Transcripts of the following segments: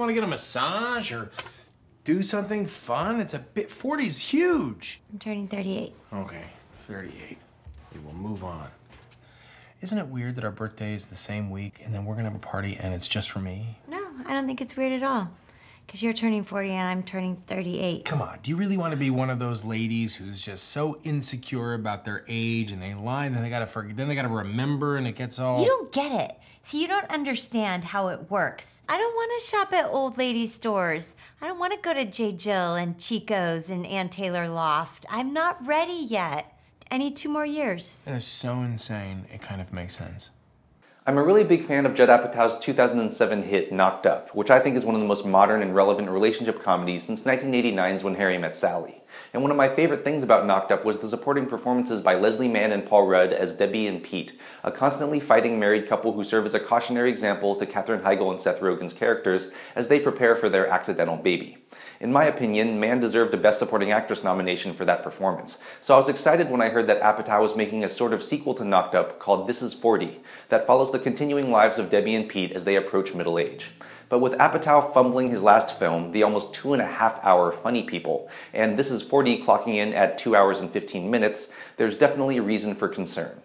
want to get a massage or do something fun? It's a bit, 40's huge. I'm turning 38. Okay, 38. We will move on. Isn't it weird that our birthday is the same week and then we're gonna have a party and it's just for me? No, I don't think it's weird at all. Because you're turning 40 and I'm turning 38. Come on, do you really want to be one of those ladies who's just so insecure about their age and they lie and then they gotta remember and it gets all... You don't get it. See, you don't understand how it works. I don't want to shop at old lady stores. I don't want to go to J. Jill and Chico's and Ann Taylor Loft. I'm not ready yet. I need 2 more years. That is so insane, it kind of makes sense. I'm a really big fan of Judd Apatow's 2007 hit Knocked Up, which I think is one of the most modern and relevant relationship comedies since 1989's When Harry Met Sally. And one of my favorite things about Knocked Up was the supporting performances by Leslie Mann and Paul Rudd as Debbie and Pete, a constantly fighting married couple who serve as a cautionary example to Katherine Heigl and Seth Rogen's characters as they prepare for their accidental baby. In my opinion, Mann deserved a Best Supporting Actress nomination for that performance, so I was excited when I heard that Apatow was making a sort of sequel to Knocked Up called This Is 40 that follows the continuing lives of Debbie and Pete as they approach middle age. But with Apatow fumbling his last film, the almost 2.5-hour Funny People, and This Is 40 clocking in at 2 hours and 15 minutes, there's definitely reason for concern.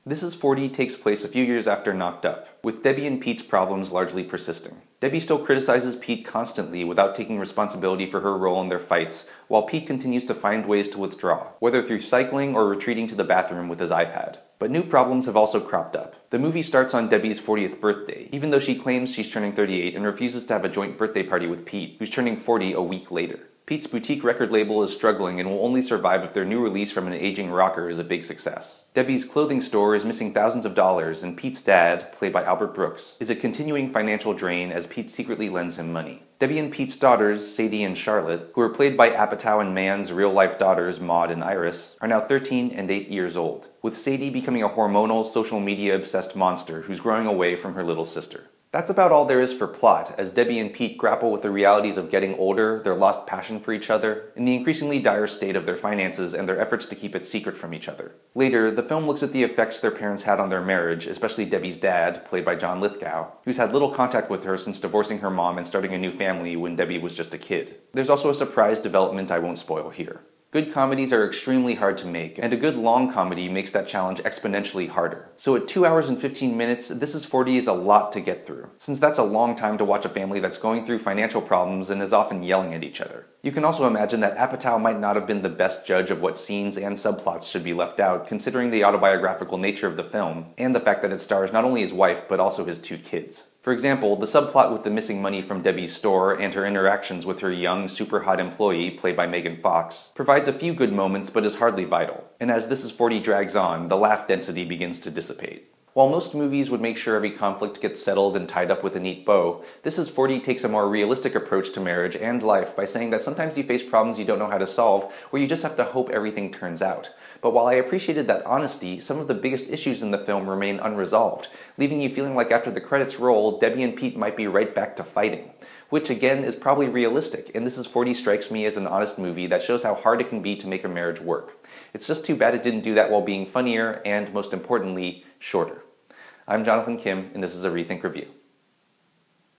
This Is 40 takes place a few years after Knocked Up, with Debbie and Pete's problems largely persisting. Debbie still criticizes Pete constantly without taking responsibility for her role in their fights, while Pete continues to find ways to withdraw, whether through cycling or retreating to the bathroom with his iPad. But new problems have also cropped up. The movie starts on Debbie's 40th birthday, even though she claims she's turning 38 and refuses to have a joint birthday party with Pete, who's turning 40 a week later. Pete's boutique record label is struggling and will only survive if their new release from an aging rocker is a big success. Debbie's clothing store is missing thousands of dollars, and Pete's dad, played by Albert Brooks, is a continuing financial drain as Pete secretly lends him money. Debbie and Pete's daughters, Sadie and Charlotte, who are played by Apatow and Mann's real-life daughters, Maud and Iris, are now 13 and 8 years old, with Sadie becoming a hormonal, social media-obsessed monster who's growing away from her little sister. That's about all there is for plot, as Debbie and Pete grapple with the realities of getting older, their lost passion for each other, and the increasingly dire state of their finances and their efforts to keep it secret from each other. Later, the film looks at the effects their parents had on their marriage, especially Debbie's dad, played by John Lithgow, who's had little contact with her since divorcing her mom and starting a new family when Debbie was just a kid. There's also a surprise development I won't spoil here. Good comedies are extremely hard to make, and a good long comedy makes that challenge exponentially harder. So at 2 hours and 15 minutes, This Is 40 is a lot to get through, since that's a long time to watch a family that's going through financial problems and is often yelling at each other. You can also imagine that Apatow might not have been the best judge of what scenes and subplots should be left out, considering the autobiographical nature of the film, and the fact that it stars not only his wife, but also his 2 kids. For example, the subplot with the missing money from Debbie's store and her interactions with her young, super hot employee, played by Megan Fox, provides a few good moments but is hardly vital. And as This Is 40 drags on, the laugh density begins to dissipate. While most movies would make sure every conflict gets settled and tied up with a neat bow, This Is 40 takes a more realistic approach to marriage and life by saying that sometimes you face problems you don't know how to solve, where you just have to hope everything turns out. But while I appreciated that honesty, some of the biggest issues in the film remain unresolved, leaving you feeling like after the credits roll, Debbie and Pete might be right back to fighting. Which again is probably realistic, and This Is 40 strikes me as an honest movie that shows how hard it can be to make a marriage work. It's just too bad it didn't do that while being funnier and, most importantly, shorter. I'm Jonathan Kim, and this is a ReThink Review.